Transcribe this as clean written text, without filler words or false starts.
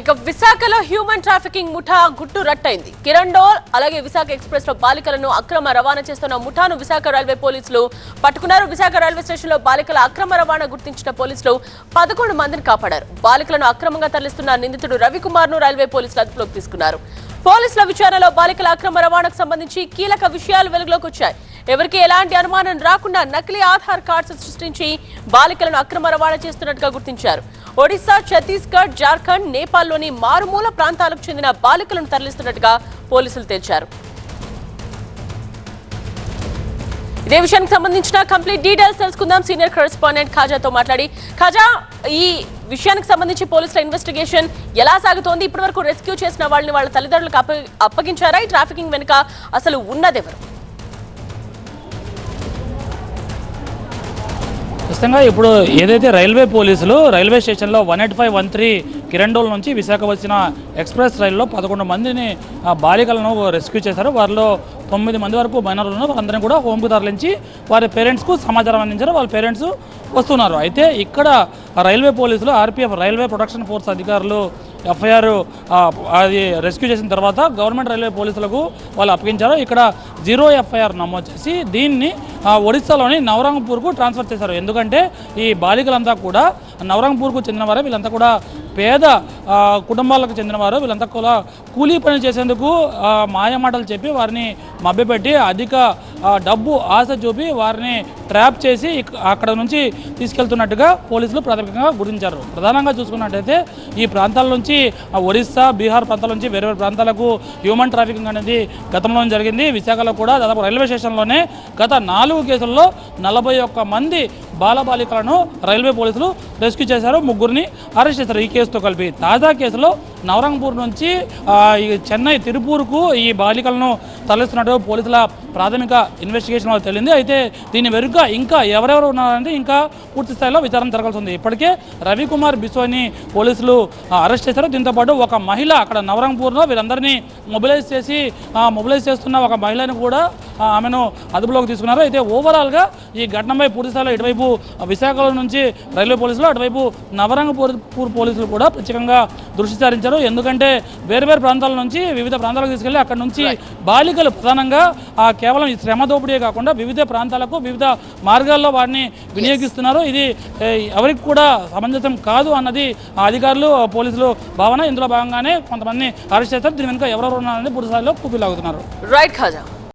ఇక విశాఖలో human trafficking ముఠా గుట్టు రట్టయింది. కిరణ్ డోల్ అలాగే విశాఖ ఎక్స్ప్రెస్ లో బాలికలను అక్రమ రవాణా చేస్తున్న ముఠాను విశాఖ రైల్వే పోలీసులు పట్టుకున్నారు. విశాఖ రైల్వే స్టేషన్ లో బాలికల అక్రమ రవాణా గుర్తించిన పోలీసులు 11 మందిని కాపాడారు. బాలికలను అక్రమంగా తరలిస్తున్న నిందితుడు రవికుమార్ ను రైల్వే పోలీసులు అదుపులోకి తీసుకున్నారు. పోలీసుల విచారణలో బాలికల అక్రమ రవాణాకు సంబంధించి కీలక విషయాలు వెలుగులోకి వచ్చాయి. ఎవరికి ఎలాంటి అనుమానం రాకుండా నకిలీ ఆధార్ కార్డ్స్ సృష్టించి బాలికలను అక్రమ రవాణా చేస్తున్నట్టుగా గుర్తించారు. ఒడిశా, ఛత్తీస్గఢ్, జార్ఖండ్, నేపాల్లోని మారుమూల ప్రాంతాలకు చెందిన బాలికలను తరలిస్తున్నట్టుగా పోలీసులు తేల్చారు. ఇదే విషయానికి సంబంధించిన కంప్లీట్ డీటెయిల్స్ తెలుసుకుందాం సీనియర్ కరెస్పాండెంట్ ఖాజాతో మాట్లాడి. ఖాజా, ఈ విషయానికి సంబంధించి పోలీసుల ఇన్వెస్టిగేషన్ ఎలా సాగుతోంది? ఇప్పటివరకు రెస్క్యూ చేసిన వాళ్ళని వాళ్ళ తల్లిదండ్రులకు అప్పగించారా? ఈ ట్రాఫికింగ్ వెనుక అసలు ఉన్నదెవరు? ఖచ్చితంగా ఇప్పుడు ఏదైతే రైల్వే పోలీసులు రైల్వే స్టేషన్లో 18513 కిరణ్ డోల్ నుంచి విశాఖ వచ్చిన ఎక్స్ప్రెస్ రైల్లో 11 మందిని బాలికలను రెస్క్యూ చేశారు. వారిలో 9 మంది వరకు మైనర్లు ఉన్నారు. వారందరినీ కూడా హోమ్కు తరలించి వారి పేరెంట్స్కు సమాచారం అందించారు. వాళ్ళ పేరెంట్స్ వస్తున్నారు. అయితే ఇక్కడ రైల్వే పోలీసులు ఆర్పీఎఫ్ రైల్వే ప్రొటెక్షన్ ఫోర్స్ అధికారులు ఎఫ్ఐఆర్ అది రెస్క్యూ చేసిన తర్వాత గవర్నమెంట్ రైల్వే పోలీసులకు వాళ్ళు అప్పగించారు. ఇక్కడ 0 ఎఫ్ఐఆర్ నమోదు చేసి దీన్ని ఒడిశాలోని నవరంగపూర్కు ట్రాన్స్ఫర్ చేశారు. ఎందుకంటే ఈ బాలికలంతా కూడా నవరంగపూర్కు చెందినవారు. వీళ్ళంతా కూడా పేద కుటుంబాలకు చెందినవారు. వీళ్ళంతా కూడా కూలీ పని చేసేందుకు మాయమాటలు చెప్పి వారిని మభ్యపెట్టి అధిక డబ్బు ఆశ చూపి వారిని ట్రాప్ చేసి అక్కడ నుంచి తీసుకెళ్తున్నట్టుగా పోలీసులు ప్రాథమికంగా గుర్తించారు. ప్రధానంగా చూసుకున్నట్టయితే ఈ ప్రాంతాల నుంచి ఒడిశా, బీహార్ ప్రాంతాల నుంచి వేరే ప్రాంతాలకు హ్యూమన్ ట్రాఫికింగ్ అనేది గతంలో జరిగింది. విశాఖలో కూడా దాదాపు రైల్వే స్టేషన్లోనే గత 4 కేసుల్లో 41 మంది బాలబాలికలను రైల్వే పోలీసులు రెస్క్యూ చేశారు. 3గురిని అరెస్ట్ చేశారు ఈ కేసుతో కలిపి. తాజా కేసులో నవరంగపూర్ నుంచి చెన్నై, తిరుపూర్కు ఈ బాలికలను తరలిస్తున్నట్టు పోలీసుల ప్రాథమిక ఇన్వెస్టిగేషన్ వాళ్ళు తెలిసింది. అయితే దీని వెనుక ఇంకా ఎవరెవరు ఉన్నారంటే ఇంకా పూర్తి స్థాయిలో విచారణ జరగాల్సి ఉంది. ఇప్పటికే రవికుమార్ బిసోని పోలీసులు అరెస్ట్ చేశారు. దీంతోపాటు ఒక మహిళ అక్కడ నవరంగపూర్లో వీరందరినీ మొబిలైజ్ చేస్తున్న ఒక మహిళను కూడా ఆమెను అదుపులోకి తీసుకున్నారు. అయితే ఓవరాల్గా ఈ ఘటనపై పూర్తి స్థాయిలో ఇటువైపు విశాఖలో నుంచి రైల్వే పోలీసులు, అటువైపు నవరంగపూర్ పోలీసులు కూడా ప్రత్యేకంగా దృష్టి సారించారు. ఎందుకంటే వేరు ప్రాంతాల నుంచి వివిధ ప్రాంతాలకు తీసుకెళ్లి అక్కడ నుంచి బాలికలు ప్రధానంగా కేవలం ఈ శ్రమ దోపిడీ కాకుండా వివిధ ప్రాంతాలకు వివిధ మార్గాల్లో వారిని వినియోగిస్తున్నారు. ఇది ఎవరికి కూడా సమంజసం కాదు అన్నది అధికారులు, పోలీసులు భావన. ఇందులో భాగంగానే కొంతమంది అరెస్ట్ చేస్తారు. దీని వెనుక ఎవరెవరు ఉన్నారని పూర్తి స్థాయిలో కూపీలాగుతున్నారు. రైట్ ఖాజా.